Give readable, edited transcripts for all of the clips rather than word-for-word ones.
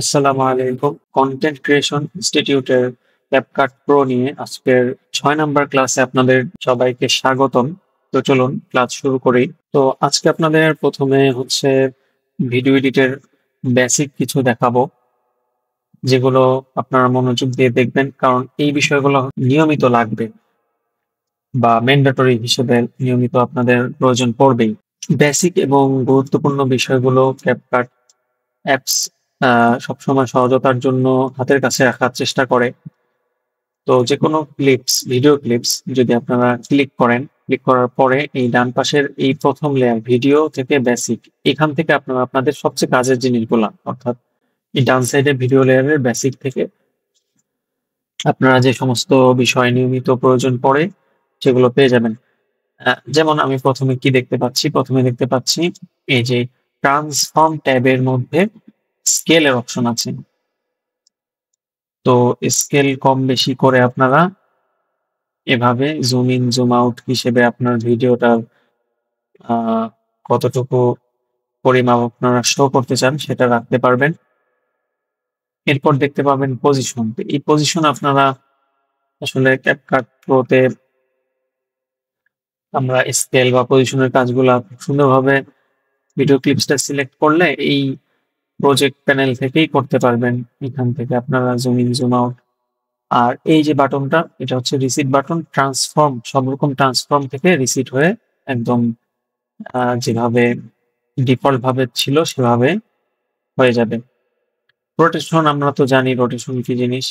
আসসালামু আলাইকুম। Content creation ইনস্টিটিউটের ক্যাপকাট প্রো নিয়ে আজকের ৬ নাম্বার ক্লাসে আপনাদের সবাইকে স্বাগতম। তো চলুন ক্লাস শুরু করি। তো আজকে আপনাদের প্রথমে হচ্ছে ভিডিও এডিটের বেসিক কিছু দেখাবো, যেগুলো আপনারা মনোযোগ দিয়ে দেখবেন, কারণ এই বিষয়গুলো নিয়মিত লাগবে বা ম্যান্ডেটরি হিসেবে নিয়মিত আপনাদের প্রয়োজন পড়বেই। বেসিক এবং গুরুত্বপূর্ণ বিষয়গুলো ক্যাপকাট অ্যাপস সবসময় সহজতার জন্য হাতের কাছে রাখার চেষ্টা করে। তো যেকোনো ভিডিও ক্লিপস যদি আপনারা ক্লিক করার পরে এই ডান পাশের এই প্রথম লেয়ার ভিডিও থেকে বেসিক, এখান থেকে আপনারা আপনাদের সবচেয়ে কাজের জিনিসগুলা, অর্থাৎ এই ডান সাইডে ভিডিও লেয়ারের বেসিক থেকে আপনারা যে সমস্ত বিষয় নিয়মিত প্রয়োজন পড়ে সেগুলো পেয়ে যাবেন। যেমন আমি প্রথমে কি দেখতে পাচ্ছি? প্রথমে দেখতে পাচ্ছি এই যে ট্রান্সফর্ম ট্যাবের মধ্যে স্কেলের অপশন আছে। তো স্কেল কম বেশি করে আপনারা এভাবে জুম ইন জুম আউট হিসেবে আপনার ভিডিওটার কতটুকু পরিমাপ আপনারা শো করতে চান সেটা রাখতে পারবেন। এরপর দেখতে পাবেন পজিশন। তো এই পজিশন আপনারা আসলে ক্যাপকাট প্রোতে আমরা স্কেল বা পজিশনের কাজগুলা খুব সুন্দরভাবে ভিডিও ক্লিপসটা সিলেক্ট করলে এই প্রজেক্ট প্যানেল থেকেই করতে পারবেন। এখান থেকে আপনারা জুম ইন জুম আউট, আর এই যে বাটনটা, এটা হচ্ছে রিসিট বাটন। সব রকম ট্রান্সফর্ম থেকে রিসিট হয়ে একদম যেভাবে ডিফল্ট ভাবে ছিল সেভাবে হয়ে যাবে। রোটেশন আমরা তো জানি রোটেশন কি জিনিস।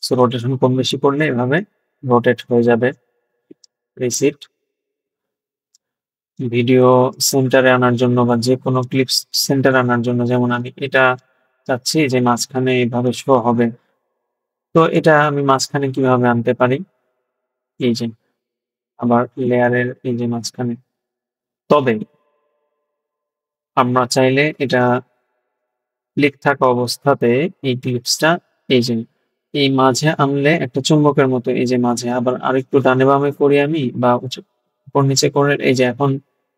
সো রোটেশন কম বেশি করলে এভাবে রোটেট হয়ে যাবে রিসিট। ভিডিও সেন্টারে আনার জন্য বা যে কোনো ক্লিপস সেন্টারে আনার জন্য, যেমন আমি এটা চাচ্ছি যে মাঝখানে এইভাবে শো হবে, তো এটা আমি মাঝখানে কিভাবে আনতে পারি? এই যে আবার লেয়ারের এই যে মাঝখানে। তবে আমরা চাইলে এটা ক্লিক থাকা অবস্থাতে এই ক্লিপসটা এই যে এই মাঝে আনলে একটা চুম্বকের মতো এই যে মাঝে, আবার আরেকটু ডানে বামে করি আমি বা উপর নিচে করে, এই যে এখন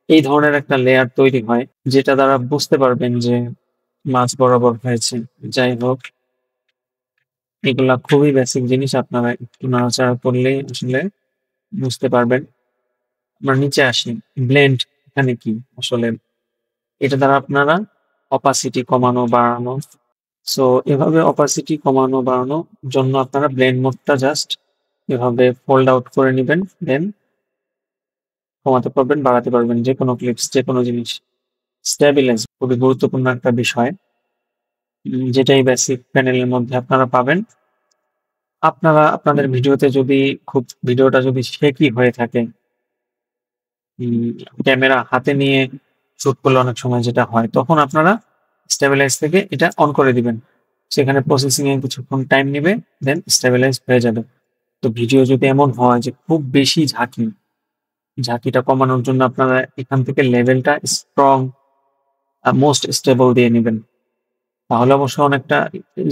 এই ধরনের একটা লেয়ার তৈরি হয়, যেটা দ্বারা বুঝতে পারবেন যে মাঝ বরাবর হয়েছে। যাই হোক, এগুলা খুবই বেসিক জিনিস, আপনারা একটু নাড়াচাড়া করলেই আসলে বুঝতে পারবেন। আমরা নিচে আসি। ব্লেন্ড এখানে কি? আসলে এটা দ্বারা আপনারা অপাসিটি কমানো বাড়ানো, সো এভাবে অপাসিটি কমানো বাড়ানোর জন্য আপনারা ব্লেন্ড মোডটা জাস্ট এভাবে ফোল্ড আউট করে নিবেন, দেন কমাতে পারবেন, বাড়াতে পারবেন যে কোনো ক্লিপস, যে কোনো জিনিস। স্ট্যাবিলাইজ খুবই গুরুত্বপূর্ণ একটা বিষয়, যেটা এই বেসিক প্যানেলের মধ্যে আপনারা পাবেন। আপনারা আপনাদের ভিডিওতে যদি ভিডিওটা যদি শেকি হয়ে থাকে, ক্যামেরা হাতে নিয়ে শুট করলে অনেক সময় যেটা হয়, তখন আপনারা স্ট্যাবিলাইজ থেকে এটা অন করে দিবেন। সেখানে প্রসেসিং এ কিছুক্ষণ টাইম নিবে, দেন স্ট্যাবিলাইজ হয়ে যাবে। তো ভিডিও যদি এমন হয় যে খুব বেশি ঝাঁকিটা কমানোর জন্য আপনারা এখান থেকে লেভেলটা স্ট্রং মোস্ট স্টেবল দিয়ে নিবেন। তাহলে অবশ্য অনেকটা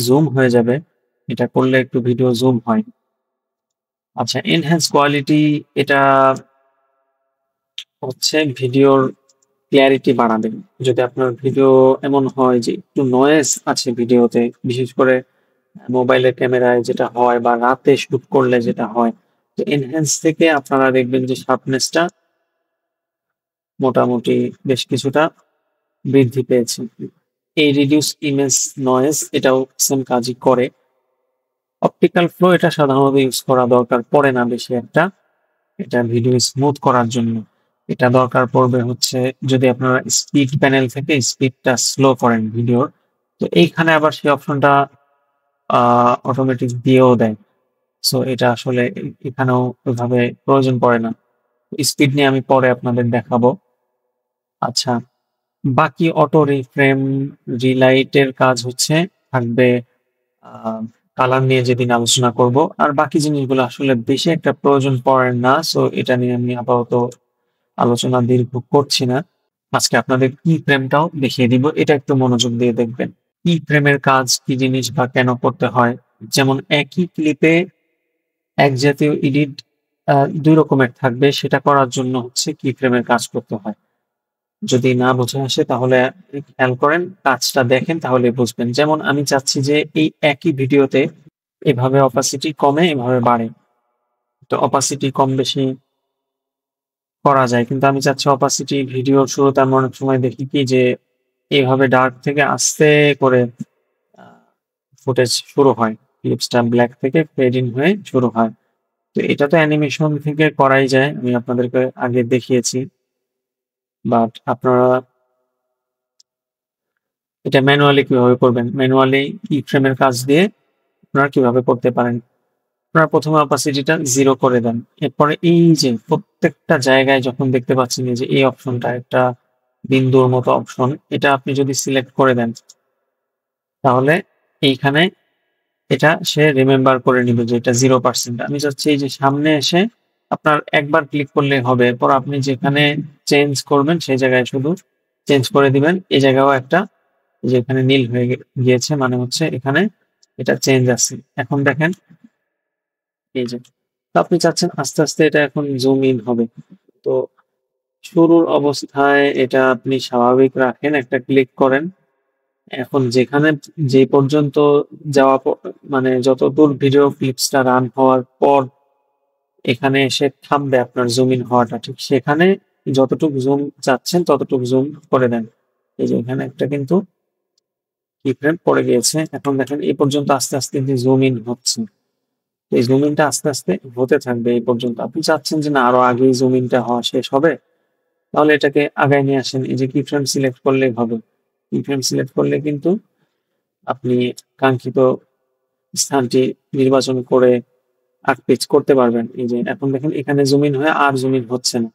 জুম হয়ে যাবে। এটা করলে একটু ভিডিও জুম হয়। আচ্ছা, এনহ্যান্স কোয়ালিটি, এটা হচ্ছে ভিডিওর ক্লিয়ারিটি বাড়াবে। যদি আপনার ভিডিও এমন হয় যে একটু নয়েজ আছে ভিডিওতে, বিশেষ করে মোবাইলের ক্যামেরায় যেটা হয় বা রাতে শুট করলে যেটা হয়, তো এনহ্যান্স থেকে আপনারা দেখবেন যে শার্পনেসটা মোটামুটি বেশ কিছুটা বৃদ্ধি পেয়েছে। এই রিডিউস ইমেজ নয়েজ এটাও সেম কাজই করে। অপটিক্যাল ফ্লো এটা সাধারণত ইউজ করা দরকার পড়ে না বেশি একটা, এটা ভিডিও স্মুথ করার জন্য। এটা দরকার পড়বে হচ্ছে যদি আপনারা স্পিড প্যানেল থেকে স্পিডটা স্লো করেন ভিডিওর, তো এইখানে আবার সেই অপশনটা অটোমেটিক দিয়েও দেয়। সো এটা আসলে এখানেও ওইভাবে প্রয়োজন পড়ে না। স্পিড নিয়ে আমি পরে আপনাদের দেখাবো। আচ্ছা, বাকি অটো রিফ্রেম, রিলাইটের কাজ হচ্ছে থাকবে কালার নিয়ে যেদিন আলোচনা করব। আর বাকি জিনিসগুলো আসলে বেশি একটা প্রয়োজন পড়ে না, সো এটা নিয়ে আমি আপাতত আলোচনা দীর্ঘ করছি না। আজকে আপনাদের কি ফ্রেমটাও দেখিয়ে দিব, এটা একটু মনোযোগ দিয়ে দেখবেন। কি ফ্রেমের কাজ কি জিনিস বা কেন করতে হয়। যেমন একই ক্লিপে এক জাতীয় এডিট দুই রকমের থাকবে, সেটা করার জন্য হচ্ছে কি ফ্রেমের কাজ করতে হয়। যদি না বোঝা আসে তাহলে খেয়াল করেন, কাজটা দেখেন তাহলে বুঝবেন। যেমন আমি চাচ্ছি যে এই একই ভিডিওতে এভাবে অপাসিটি কমে, এভাবে বাড়ে। তো অপাসিটি কম বেশি করা যায়, কিন্তু আমি চাচ্ছি অপাসিটি ভিডিওর শুরুতে আমরা অনেক সময় দেখি কি যে এইভাবে ডার্ক থেকে আস্তে করে ফুটেজ শুরু হয়, ক্লিপসটা ব্ল্যাক থেকে ফেড ইন হয়ে শুরু হয়। তো এটা তো অ্যানিমেশন থেকে করাই যায়, আমি আপনাদেরকে আগে দেখিয়েছি। বাট আপনারা এটা ম্যানুয়ালি কিভাবে করবেন, ম্যানুয়ালি কি ফ্রেমের কাজ দিয়ে আপনারা কিভাবে করতে পারেন। আপনারা প্রথমে অপাসিটিটা 0 করে দেন। এরপরে এই যে প্রত্যেকটা জায়গায় যখন দেখতে পাচ্ছেন যে এই অপশনটা একটা বিন্দুর মতো অপশন, এটা আপনি যদি সিলেক্ট করে দেন তাহলে এইখানে এটা সে রিমেম্বার করে নিবে যে এটা 0%। আমি চাচ্ছি এই যে সামনে এসে আপনার একবার ক্লিক করলেই হবে, এরপর আপনি যেখানে চেঞ্জ করবেন সেই জায়গায় শুধু চেঞ্জ করে দিবেন। এই জায়গাও একটা যেখানে নীল হয়ে গিয়েছে, মানে হচ্ছে এখানে এটা চেঞ্জ আছে। এখন দেখেন এই যে, তো আপনি চাচ্ছেন আস্তে আস্তে এটা এখন জুম ইন হবে। তো শুরুর অবস্থায় এটা আপনি স্বাভাবিক রাখেন, একটা ক্লিক করেন। এখন যেখানে যে পর্যন্ত যাওয়া মানে যতদূর ভিডিও ক্লিপসটা রান হওয়ার পর এখানে এসে থামবে আপনার জুম ইন হওয়াটা, ঠিক সেখানে যতটুকু জুম চাচ্ছেন ততটুকু জুম করে দেন। এই যে এখানে একটা কিন্তু কি ফ্রেম পড়ে গিয়েছে। এখন দেখেন এই পর্যন্ত আস্তে আস্তে জুম ইন হচ্ছে। এই জুম ইনটা আস্তে আস্তে হতে থাকবে এই পর্যন্ত। আপনি চাচ্ছেন যে না আরো আগেই জুম ইনটা হওয়া শেষ হবে, তাহলে এটাকে আগায় নিয়ে আসেন। এই যে কি ফ্রেম সিলেক্ট করলেই হবে। কি ফ্রেম সিলেক্ট করলে কিন্তু আপনি কাঙ্ক্ষিত স্থানটি নির্বাচন করে আর্ট-পিচ করতে পারবেন। এই যে এখন দেখেন এখানে জুম ইন হয়ে আর জুম ইন হচ্ছে না।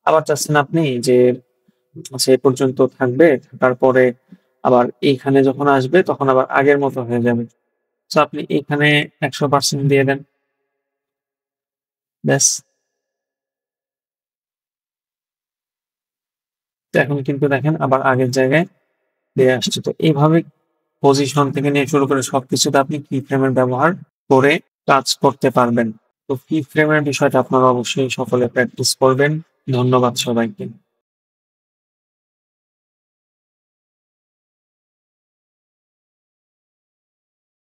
আবার চাচ্ছেন আপনি যে আচ্ছা এই পর্যন্ত থাকবে, তারপরে আবার এইখানে যখন আসবে তখন আবার আগের মতো হয়ে যাবে। সো আপনি এখানে 100% দিয়ে দেন। ব্যাস। তো এখন কিন্তু দেখেন আবার আগের জায়গায় ফিরে আসছে। তো এইভাবে পজিশন থেকে নিয়ে শুরু করে সবকিছুতে আপনি কি ফ্রেমের ব্যবহার করে কাজ করতে পারবেন। তো কি ফ্রেমের বিষয়টা আপনারা অবশ্যই সকলে প্র্যাকটিস করবেন। ধন্যবাদ সবাইকে।